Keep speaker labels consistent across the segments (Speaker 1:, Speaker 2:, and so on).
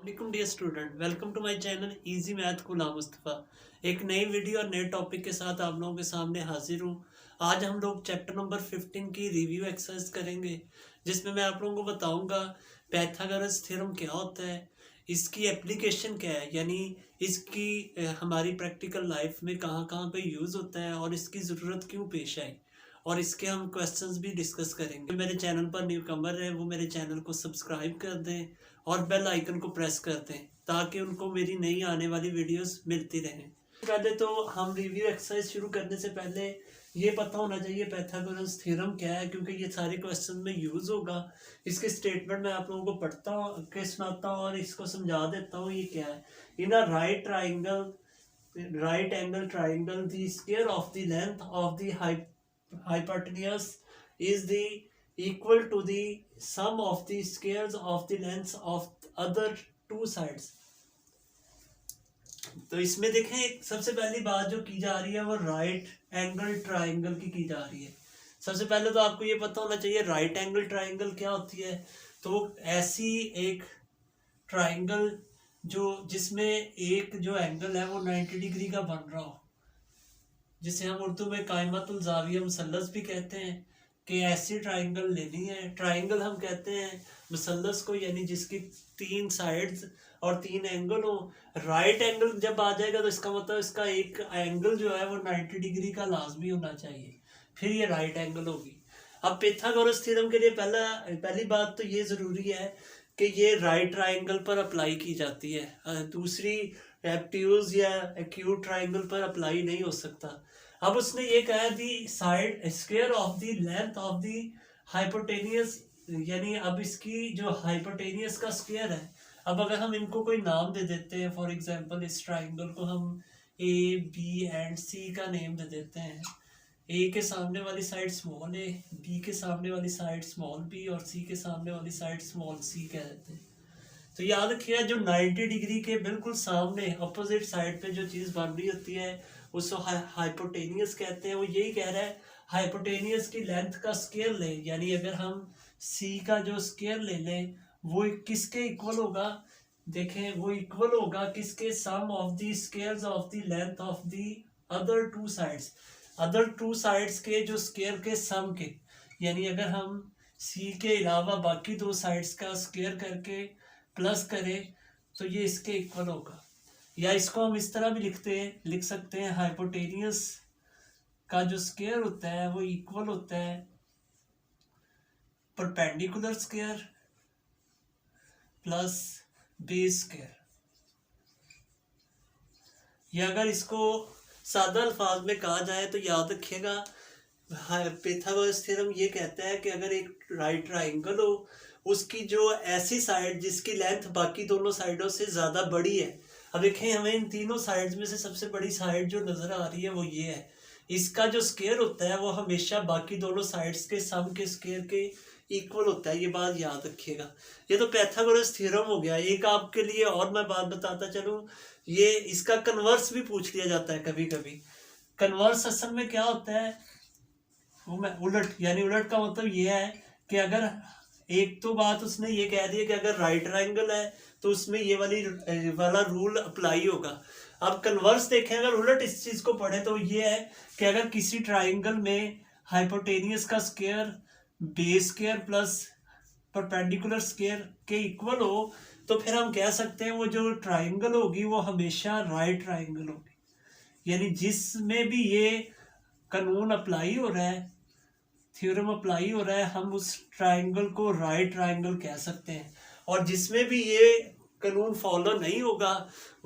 Speaker 1: वालेकुम dear student, welcome to my channel easy math Ghulam Mustafa. एक नई वीडियो और नए टॉपिक के साथ आप लोगों के सामने हाजिर हूँ। आज हम लोग चैप्टर नंबर 15 की रिव्यू एक्सरसाइज करेंगे, जिसमें मैं आप लोगों को बताऊंगा पाइथागोरस थ्योरम क्या होता है, इसकी एप्लीकेशन क्या है, यानी इसकी हमारी प्रैक्टिकल लाइफ में कहाँ कहाँ पे यूज़ होता है और इसकी ज़रूरत क्यों पेश आई, और इसके हम क्वेश्चंस भी डिस्कस करेंगे। मेरे चैनल पर न्यू कमर है वो मेरे चैनल को सब्सक्राइब कर दें और बेल आइकन को प्रेस कर दें ताकि उनको मेरी नई आने वाली वीडियोस मिलती रहें। पहले तो हम रिव्यू एक्सरसाइज शुरू करने से पहले ये पता होना चाहिए पाइथागोरस थ्योरम क्या है, क्योंकि ये सारे क्वेश्चन में यूज़ होगा। इसके स्टेटमेंट मैं आप लोगों को पढ़ता हूँ के सुनाता हूँ और इसको समझा देता हूँ ये क्या है। इन अ right angle triangle, the square of the length of the hypotenuse is the equal to the sum of the squares of the lengths of other two sides। तो इसमें देखें, एक सबसे पहली बात जो की जा रही है वो राइट एंगल ट्राइंगल की जा रही है। सबसे पहले तो आपको ये पता होना चाहिए राइट एंगल ट्राइंगल क्या होती है। तो ऐसी एक ट्राइंगल जिसमें एक जो एंगल है वो 90 डिग्री का बन रहा हो, जिसे हम उर्दू में कायमतुल जाविया मुसल्लस भी कहते हैं, कि ऐसी ट्राइंगल लेनी है। ट्राइंगल हम कहते हैं मुसल्लस को, यानी जिसकी 3 साइड्स और 3 एंगल हो। राइट एंगल जब आ जाएगा तो इसका मतलब इसका एक एंगल जो है वो 90 डिग्री का लाजमी होना चाहिए, फिर ये राइट एंगल होगी। अब पाइथागोरस थ्योरम के लिए पहली बात तो ये ज़रूरी है कि ये राइट ट्राइंगल पर अप्लाई की जाती है, दूसरी एब्ट्यूज या एक्यूट ट्राइंगल पर अप्लाई नहीं हो सकता। अब उसने ये कहा the side square of the length of the hypotenuse, यानी अब इसकी जो हाइपोटेनियस का स्क्वायर है। अब अगर हम इनको कोई नाम दे देते हैं, फॉर एग्जांपल इस ट्राइंगल को हम ए बी एंड सी का नेम दे देते हैं। ए के सामने वाली साइड स्मॉल ए, बी के सामने वाली साइड स्मॉल बी और सी के सामने वाली साइड स्मॉल सी कह देते हैं। तो याद रखिएगा, जो 90 डिग्री के बिल्कुल सामने अपोजिट साइड पे जो चीज़ बन रही होती है उसको हाइपोटेनियस कहते हैं। वो यही कह रहा है हाइपोटेनियस की लेंथ का स्केयर ले, यानी अगर हम सी का जो स्केयर ले लें वो किसके इक्वल होगा। देखें, वो इक्वल होगा किसके, sum of the squares of the length of the other two sides. Other two sides के जो स्केयर के सम के, यानी अगर हम सी के अलावा बाकी 2 साइड्स का स्केयर करके प्लस करें तो ये इसके इक्वल होगा। या इसको हम इस तरह भी लिख सकते हैं, हाइपोटेनियस का जो स्केयर होता है वो इक्वल होता है perpendicular square plus base square. या अगर इसको सादा अल्फाज में कहा जाए तो याद रखिएगा, पाइथागोरस थ्योरम ये कहता है कि अगर एक राइट ट्राइंगल हो, उसकी जो ऐसी साइड जिसकी लेंथ बाकी दोनों साइडों से ज़्यादा बड़ी है। अब देखें, हमें इन तीनों साइड्स में से सबसे बड़ी साइड जो नज़र आ रही है वो ये है। इसका जो स्केयर होता है वो हमेशा बाकी दोनों साइड्स के सम के स्केयर के इक्वल होता है। ये बात याद रखिएगा। ये तो पाइथागोरस थ्योरम हो गया। एक आपके लिए और मैं बात बताता चलूँ, ये इसका कन्वर्स भी पूछ लिया जाता है कभी कभी। कन्वर्स असल में क्या होता है, वो मैं उलट, यानी उलट का मतलब ये है कि अगर एक तो बात उसने ये कह दी है कि अगर राइट ट्राइंगल है तो उसमें ये वाला रूल अप्लाई होगा। अब कन्वर्स देखें, अगर उलट इस चीज़ को पढ़े तो ये है कि अगर किसी ट्राइंगल में हाइपोटेनियस का square base square plus perpendicular square के इक्वल हो तो फिर हम कह सकते हैं वो जो ट्राइंगल होगी वो हमेशा राइट ट्राइंगल होगी। यानी जिसमें भी ये कानून अप्लाई हो रहा है, थ्योरम अप्लाई हो रहा है, हम उस ट्राइंगल को राइट ट्राइंगल कह सकते हैं। और जिसमें भी ये कानून फॉलो नहीं होगा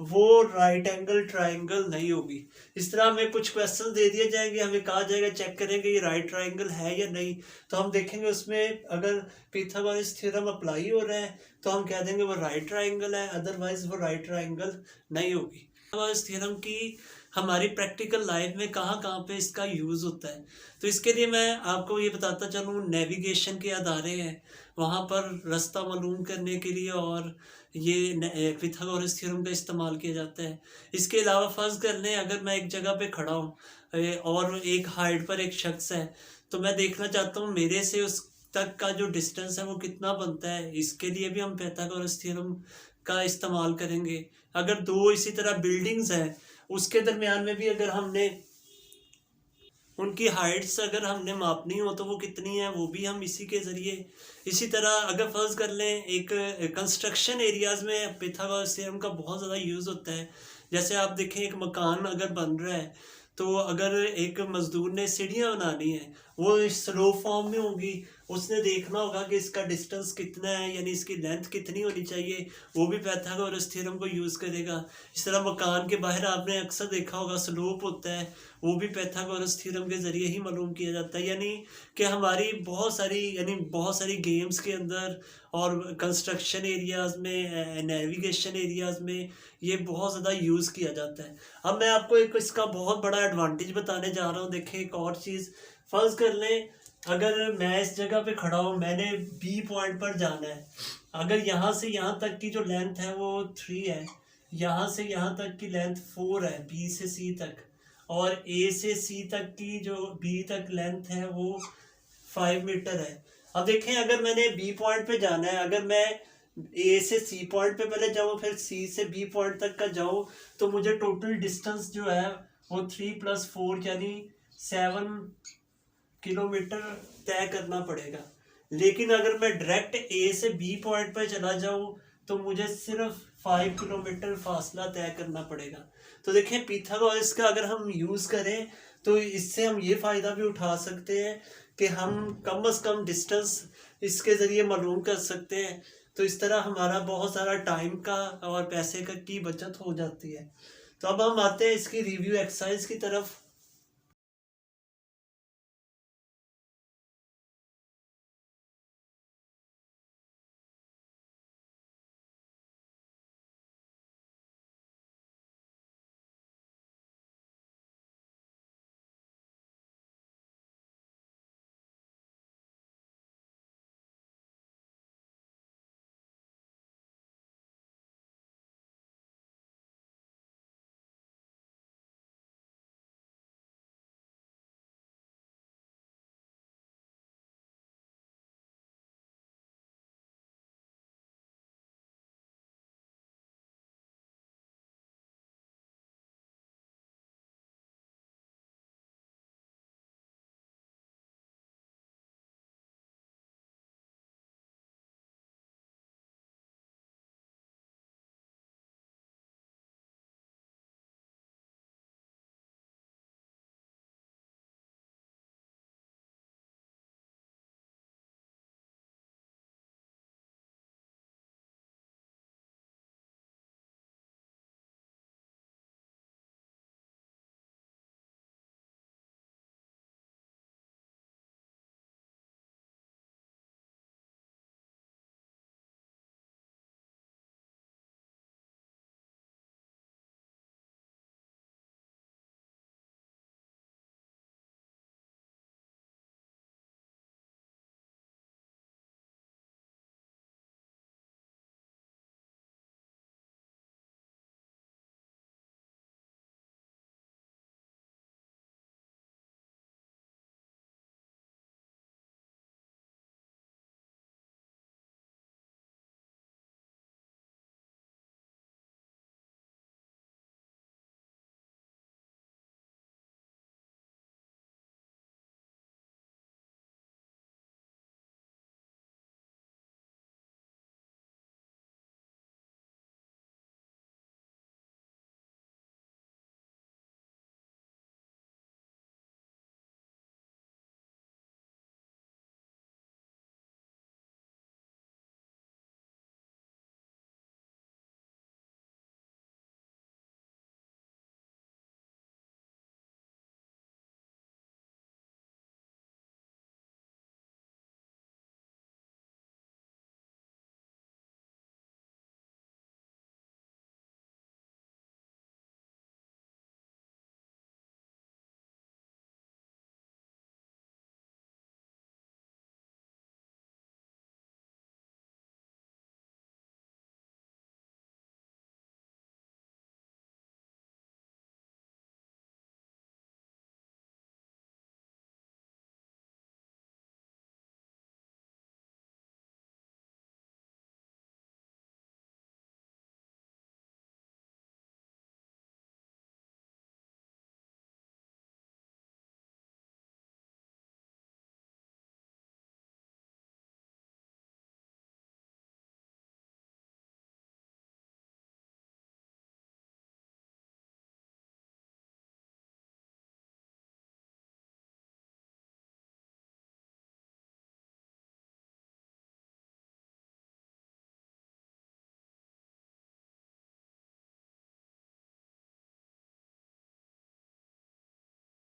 Speaker 1: वो राइट एंगल ट्राइंगल नहीं होगी। इस तरह हमें कुछ क्वेश्चन दे दिए जाएंगे, हमें कहा जाएगा चेक करेंगे ये राइट ट्राइंगल है या नहीं। तो हम देखेंगे उसमें अगर पाइथागोरस थ्योरम अप्लाई हो रहा है तो हम कह देंगे वो राइट ट्राइंगल है, अदरवाइज वो राइट ट्राइंगल नहीं होगी। पाइथागोरस थ्योरम की हमारी प्रैक्टिकल लाइफ में कहाँ कहाँ पे इसका यूज़ होता है, तो इसके लिए मैं आपको ये बताता चलूँ, नेविगेशन के अदारे हैं वहाँ पर रास्ता मालूम करने के लिए और ये पाइथागोरस थ्योरम का इस्तेमाल किया जाता है। इसके अलावा फ़र्ज़ कर लें अगर मैं एक जगह पे खड़ा हूँ और एक हाइट पर एक शख्स है, तो मैं देखना चाहता हूँ मेरे से उस तक का जो डिस्टेंस है वो कितना बनता है। इसके लिए भी हम पाइथागोरस थ्योरम का इस्तेमाल करेंगे। अगर दो इसी तरह बिल्डिंग्स हैं, उसके दरमियान में भी अगर हमने उनकी हाइट्स अगर हमने मापनी हो तो वो कितनी है, वो भी हम इसी के ज़रिए। इसी तरह अगर फर्ज कर लें एक कंस्ट्रक्शन एरियाज़ में पिथागोरस थ्योरम का बहुत ज़्यादा यूज़ होता है। जैसे आप देखें एक मकान अगर बन रहा है, तो अगर एक मज़दूर ने सीढ़ियाँ बनानी है, वो स्लो फॉर्म में होंगी, उसने देखना होगा कि इसका डिस्टेंस कितना है, यानी इसकी लेंथ कितनी होनी चाहिए, वो भी पाइथागोरस थ्योरम को यूज़ करेगा। इस तरह मकान के बाहर आपने अक्सर देखा होगा स्लोप होता है, वो भी पाइथागोरस थ्योरम के ज़रिए ही मालूम किया जाता है। यानी कि हमारी बहुत सारी गेम्स के अंदर और कंस्ट्रक्शन एरियाज़ में, नेविगेशन एरियाज़ में ये बहुत ज़्यादा यूज़ किया जाता है। अब मैं आपको एक इसका बहुत बड़ा एडवांटेज बताने जा रहा हूँ। देखें एक और चीज़, फ़र्ज़ कर लें अगर मैं इस जगह पे खड़ा हूँ, मैंने बी पॉइंट पर जाना है। अगर यहाँ से यहाँ तक की जो लेंथ है वो 3 है, यहाँ से यहाँ तक की लेंथ 4 है, बी से सी तक, और ए से सी तक की जो बी तक लेंथ है वो 5 मीटर है। अब देखें अगर मैंने बी पॉइंट पे जाना है, अगर मैं ए से सी पॉइंट पे पहले जाऊँ फिर सी से बी पॉइंट तक का जाऊँ, तो मुझे टोटल डिस्टेंस जो है वो 3 + 4 यानी 7 किलोमीटर तय करना पड़ेगा। लेकिन अगर मैं डायरेक्ट ए से बी पॉइंट पर चला जाऊँ तो मुझे सिर्फ 5 किलोमीटर फासला तय करना पड़ेगा। तो देखें पिथागोरस का अगर हम यूज़ करें तो इससे हम ये फ़ायदा भी उठा सकते हैं कि हम कम से कम डिस्टेंस इसके ज़रिए मालूम कर सकते हैं। तो इस तरह हमारा बहुत सारा टाइम का और पैसे का की बचत हो जाती है। तो अब हम आते हैं इसकी रिव्यू एक्सरसाइज की तरफ।